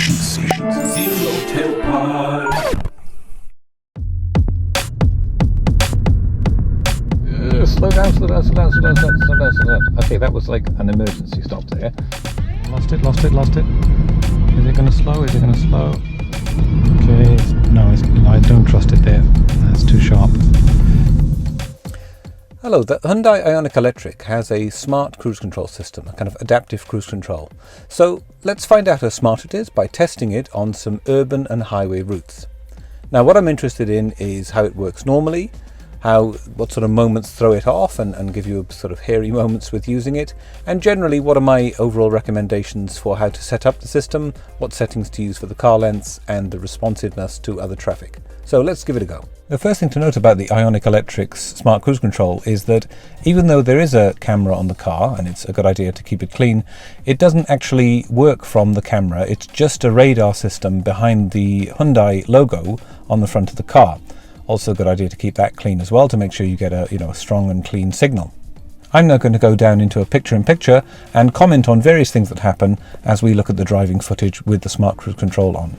efficiency. Zero tailpipe. Slow down, slow down, slow down, slow down, slow down, slow down, slow down. Okay, that was like an emergency stop there. Lost it. Is it going to slow? Okay, no, I don't trust it there. That's too sharp. Hello, the Hyundai IONIQ Electric has a smart cruise control system, a kind of adaptive cruise control. So let's find out how smart it is by testing it on some urban and highway routes. Now what I'm interested in is how it works normally, what sort of moments throw it off and give you sort of hairy moments with using it, and generally what are my overall recommendations for how to set up the system, what settings to use for the car lengths and the responsiveness to other traffic. So let's give it a go. The first thing to note about the IONIQ Electric's smart cruise control is that even though there is a camera on the car, and it's a good idea to keep it clean, it doesn't actually work from the camera. It's just a radar system behind the Hyundai logo on the front of the car. Also a good idea to keep that clean as well to make sure you get a strong and clean signal. I'm now going to go down into a picture-in-picture and comment on various things that happen as we look at the driving footage with the smart cruise control on.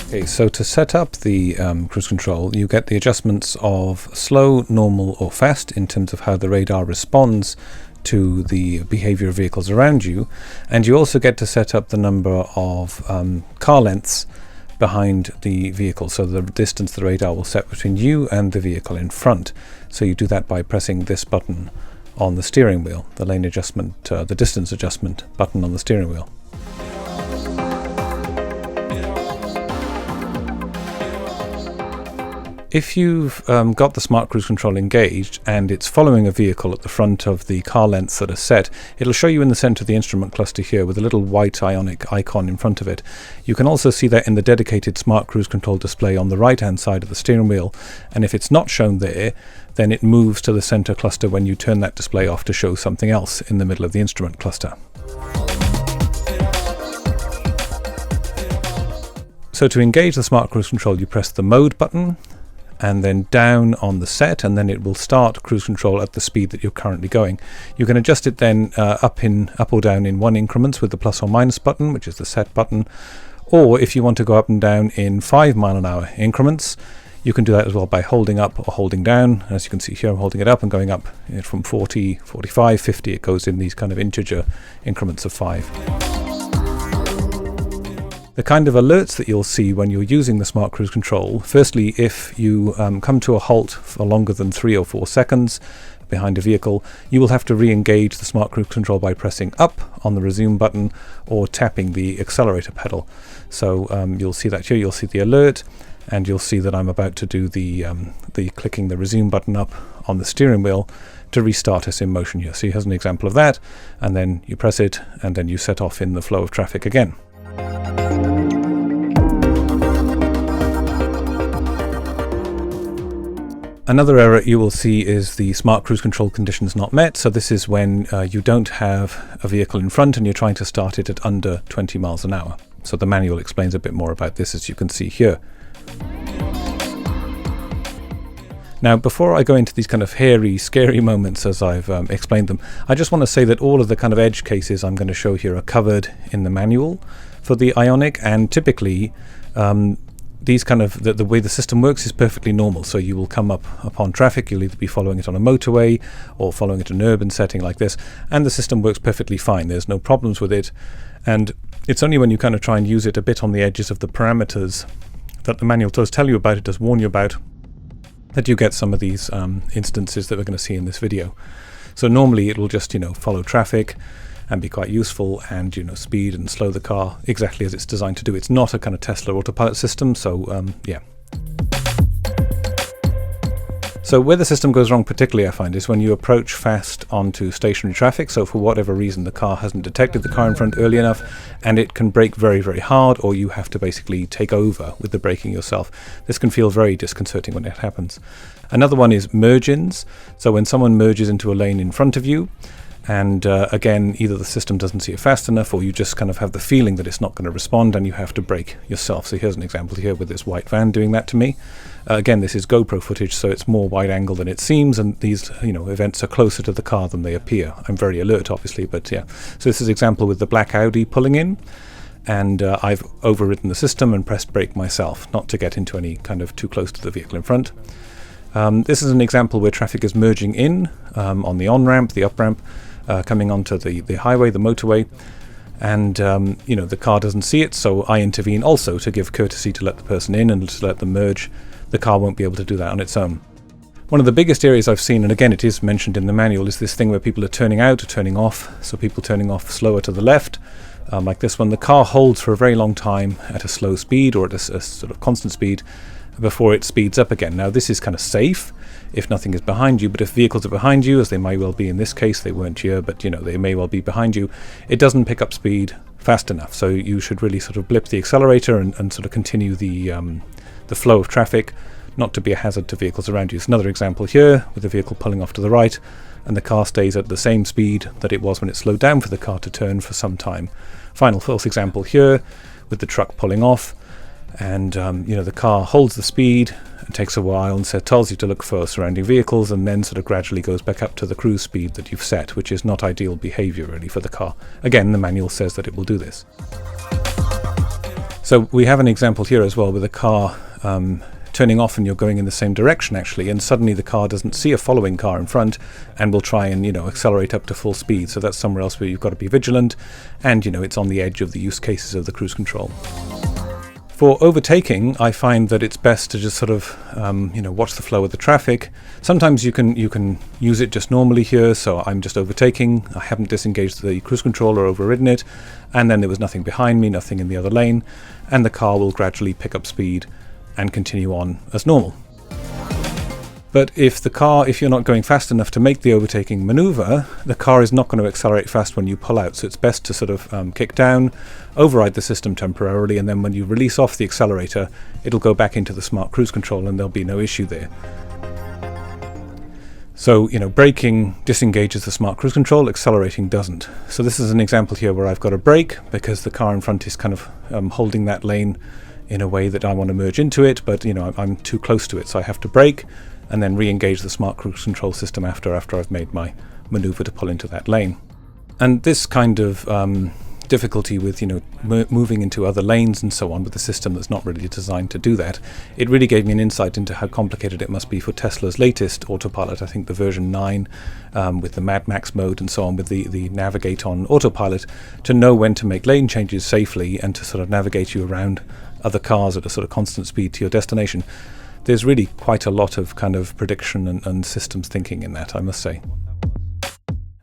Okay, so to set up the cruise control, you get the adjustments of slow, normal or fast in terms of how the radar responds to the behavior of vehicles around you, and you also get to set up the number of car lengths behind the vehicle, so the distance the radar will set between you and the vehicle in front. So you do that by pressing this button on the steering wheel, the lane adjustment, the distance adjustment button on the steering wheel. If you've got the smart cruise control engaged and it's following a vehicle at the front of the car lengths that are set, it'll show you in the center of the instrument cluster here with a little white IONIQ icon in front of it. You can also see that in the dedicated smart cruise control display on the right hand side of the steering wheel, and if it's not shown there, then it moves to the center cluster when you turn that display off to show something else in the middle of the instrument cluster. So to engage the smart cruise control, you press the mode button and then down on the set, and then it will start cruise control at the speed that you're currently going. You can adjust it then up or down in one increments with the plus or minus button, which is the set button, or if you want to go up and down in 5 mile-an-hour increments, you can do that as well by holding up or holding down. As you can see here, I'm holding it up and going up from 40, 45, 50. It goes in these kind of integer increments of 5. The kind of alerts that you'll see when you're using the smart cruise control, firstly, if you come to a halt for longer than 3 or 4 seconds behind a vehicle, you will have to re-engage the smart cruise control by pressing up on the resume button or tapping the accelerator pedal. So you'll see that here, you'll see the alert, and you'll see that I'm about to do the clicking the resume button up on the steering wheel to restart us in motion here. So here's an example of that, and then you press it and then you set off in the flow of traffic again. Another error you will see is the smart cruise control conditions not met. So this is when you don't have a vehicle in front and you're trying to start it at under 20 miles an hour. So the manual explains a bit more about this, as you can see here. Now, before I go into these kind of hairy, scary moments as I've explained them, I just want to say that all of the kind of edge cases I'm going to show here are covered in the manual for the IONIQ, and typically these kind of the way the system works is perfectly normal. So you will come up upon traffic, you'll either be following it on a motorway or following it in an urban setting like this, and the system works perfectly fine. There's no problems with it, and it's only when you kind of try and use it a bit on the edges of the parameters that the manual does tell you about, it does warn you about, that you get some of these instances that we're going to see in this video. So normally it will just follow traffic and be quite useful and speed and slow the car exactly as it's designed to do. It's not a kind of Tesla Autopilot system, so yeah. So where the system goes wrong particularly, I find, is when you approach fast onto stationary traffic. So for whatever reason the car hasn't detected the car in front early enough, and it can brake very, very hard, or you have to basically take over with the braking yourself. This can feel very disconcerting when it happens. Another one is merge-ins. So when someone merges into a lane in front of you, And again, either the system doesn't see it fast enough, or you just kind of have the feeling that it's not going to respond and you have to brake yourself. So here's an example here with this white van doing that to me. Again, this is GoPro footage, so it's more wide angle than it seems, and these events are closer to the car than they appear. I'm very alert, obviously, but yeah. So this is an example with the black Audi pulling in, and I've overridden the system and pressed brake myself, not to get into any kind of too close to the vehicle in front. This is an example where traffic is merging in on the on-ramp, the up-ramp, coming onto the highway, the motorway, and the car doesn't see it, so I intervene also to give courtesy to let the person in and to let them merge. The car won't be able to do that on its own. One of the biggest areas I've seen, and again it is mentioned in the manual, is this thing where people are turning out or turning off. So people turning off slower to the left, like this one. The car holds for a very long time at a slow speed or at a sort of constant speed before it speeds up again. Now this is kind of safe if nothing is behind you, but if vehicles are behind you, as they may well be in this case, they weren't here, but they may well be behind you, it doesn't pick up speed fast enough. So you should really sort of blip the accelerator and sort of continue the flow of traffic, not to be a hazard to vehicles around you. It's another example here with the vehicle pulling off to the right, and the car stays at the same speed that it was when it slowed down for the car to turn for some time. Final false example here with the truck pulling off, and the car holds the speed. It takes a while and tells you to look for surrounding vehicles, and then sort of gradually goes back up to the cruise speed that you've set, which is not ideal behavior really for the car. Again, the manual says that it will do this. So we have an example here as well with a car turning off, and you're going in the same direction actually, and suddenly the car doesn't see a following car in front and will try and accelerate up to full speed. So that's somewhere else where you've got to be vigilant, and it's on the edge of the use cases of the cruise control. For overtaking, I find that it's best to just sort of watch the flow of the traffic. Sometimes you can use it just normally here, so I'm just overtaking, I haven't disengaged the cruise control or overridden it, and then there was nothing behind me, nothing in the other lane, and the car will gradually pick up speed and continue on as normal. But if you're not going fast enough to make the overtaking maneuver, the car is not going to accelerate fast when you pull out. So it's best to sort of kick down, override the system temporarily, and then when you release off the accelerator, it'll go back into the smart cruise control and there'll be no issue there. So, braking disengages the smart cruise control, accelerating doesn't. So this is an example here where I've got a brake because the car in front is kind of holding that lane in a way that I want to merge into it, but I'm too close to it, so I have to brake and then re-engage the smart cruise control system after I've made my maneuver to pull into that lane. And this kind of difficulty with moving into other lanes and so on with a system that's not really designed to do that, it really gave me an insight into how complicated it must be for Tesla's latest Autopilot, I think the version 9, with the Mad Max mode and so on, with the Navigate on Autopilot, to know when to make lane changes safely and to sort of navigate you around other cars at a sort of constant speed to your destination. There's really quite a lot of kind of prediction and systems thinking in that, I must say.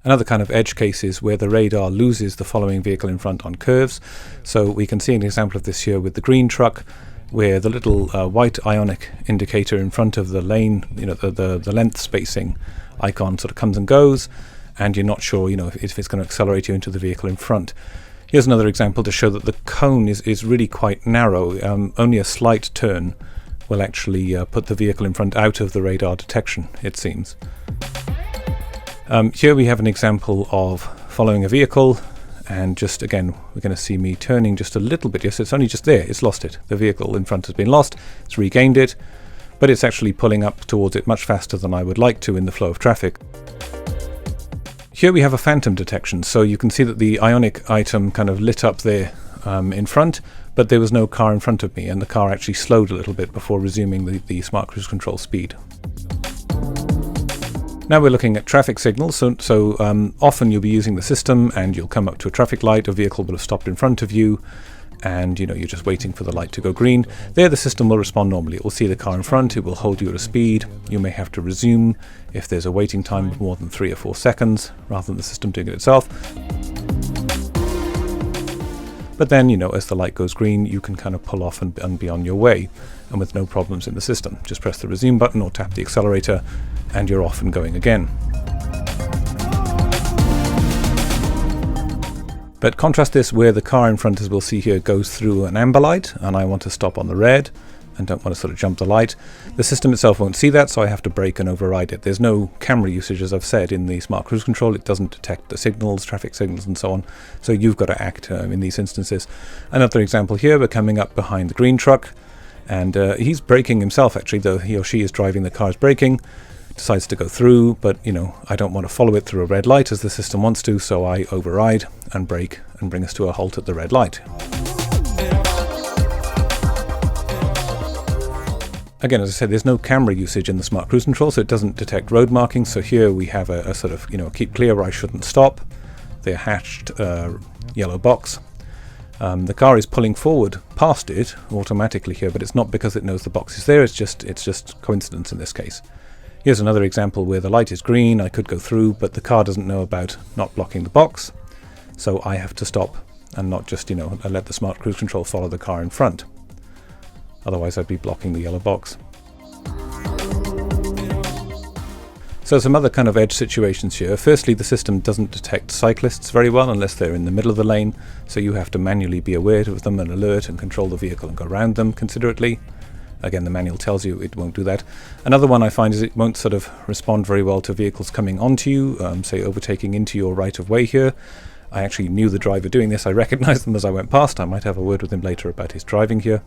Another kind of edge case is where the radar loses the following vehicle in front on curves. So we can see an example of this here with the green truck, where the little white IONIQ indicator in front of the lane, the length spacing icon sort of comes and goes, and you're not sure, if it's going to accelerate you into the vehicle in front. Here's another example to show that the cone is really quite narrow. Only a slight turn will actually put the vehicle in front out of the radar detection, it seems. Here we have an example of following a vehicle, and just again we're going to see me turning just a little bit. Yes, it's only just there, it's lost it. The vehicle in front has been lost, it's regained it, but it's actually pulling up towards it much faster than I would like to in the flow of traffic. Here we have a phantom detection, so you can see that the IONIQ item kind of lit up there in front, but there was no car in front of me, and the car actually slowed a little bit before resuming the smart cruise control speed. Now we're looking at traffic signals, so often you'll be using the system and you'll come up to a traffic light, a vehicle will have stopped in front of you, and you're just waiting for the light to go green. There the system will respond normally. It will see the car in front, it will hold you at a speed. You may have to resume if there's a waiting time of more than 3 or 4 seconds, rather than the system doing it itself. But then, as the light goes green, you can kind of pull off and be on your way, and with no problems in the system. Just press the resume button or tap the accelerator, and you're off and going again. But contrast this where the car in front, as we'll see here, goes through an amber light, and I want to stop on the red. and don't want to sort of jump the light. The system itself won't see that, so I have to brake and override it. There's no camera usage, as I've said, in the smart cruise control. It doesn't detect the signals, traffic signals and so on, so you've got to act in these instances. Another example here, we're coming up behind the green truck, and he's braking himself actually, though he or she is driving, the car's braking, decides to go through, but I don't want to follow it through a red light as the system wants to, so I override and brake and bring us to a halt at the red light. Again, as I said, there's no camera usage in the smart cruise control, so it doesn't detect road markings. So here we have a sort of, keep clear where I shouldn't stop. The hatched yellow box. The car is pulling forward past it automatically here, but it's not because it knows the box is there. It's just coincidence in this case. Here's another example where the light is green. I could go through, but the car doesn't know about not blocking the box. So I have to stop and not just, let the smart cruise control follow the car in front. Otherwise I'd be blocking the yellow box. So some other kind of edge situations here. Firstly, the system doesn't detect cyclists very well unless they're in the middle of the lane, so you have to manually be aware of them and alert and control the vehicle and go around them considerately. Again, the manual tells you it won't do that. Another one I find is it won't sort of respond very well to vehicles coming onto you, say overtaking into your right of way here. I actually knew the driver doing this. I recognized them as I went past. I might have a word with him later about his driving here.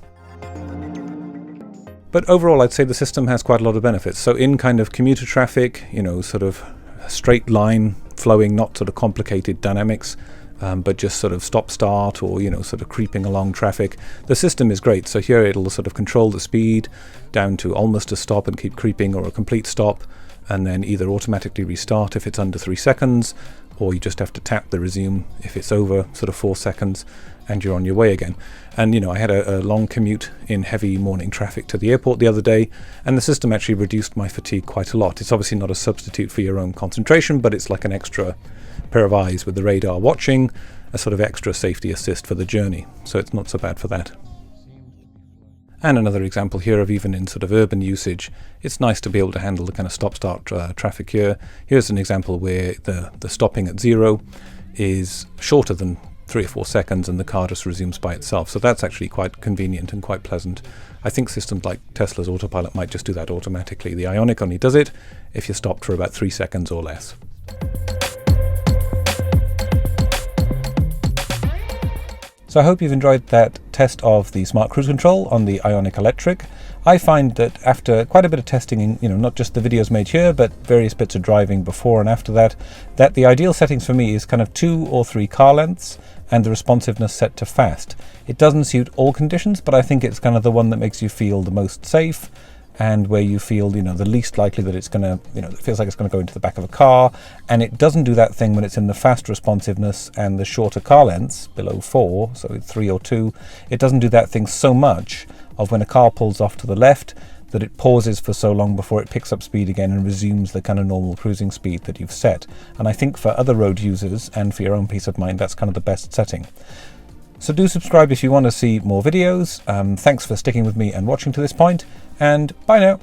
But overall, I'd say the system has quite a lot of benefits. So in kind of commuter traffic, sort of straight line flowing, not sort of complicated dynamics, but just sort of stop-start or, sort of creeping along traffic, the system is great. So here it'll sort of control the speed down to almost a stop and keep creeping, or a complete stop, and then either automatically restart if it's under 3 seconds, or you just have to tap the resume if it's over sort of 4 seconds, and you're on your way again. And I had a long commute in heavy morning traffic to the airport the other day, and the system actually reduced my fatigue quite a lot. It's obviously not a substitute for your own concentration, but it's like an extra pair of eyes with the radar watching, a sort of extra safety assist for the journey. So it's not so bad for that. And another example here of even in sort of urban usage, it's nice to be able to handle the kind of stop-start traffic here. Here's an example where the stopping at 0 is shorter than 3 or 4 seconds, and the car just resumes by itself. So that's actually quite convenient and quite pleasant. I think systems like Tesla's Autopilot might just do that automatically. The IONIQ only does it if you're stopped for about 3 seconds or less. So I hope you've enjoyed that test of the smart cruise control on the IONIQ Electric. I find that after quite a bit of testing, not just the videos made here, but various bits of driving before and after that the ideal settings for me is kind of 2 or 3 car lengths and the responsiveness set to fast. It doesn't suit all conditions, but I think it's kind of the one that makes you feel the most safe, and where you feel, the least likely that it's going to, it feels like it's going to go into the back of a car. And it doesn't do that thing when it's in the fast responsiveness and the shorter car lengths, below 4, so 3 or 2. It doesn't do that thing so much of when a car pulls off to the left that it pauses for so long before it picks up speed again and resumes the kind of normal cruising speed that you've set. And I think for other road users and for your own peace of mind, that's kind of the best setting. So do subscribe if you want to see more videos. Thanks for sticking with me and watching to this point, and bye now.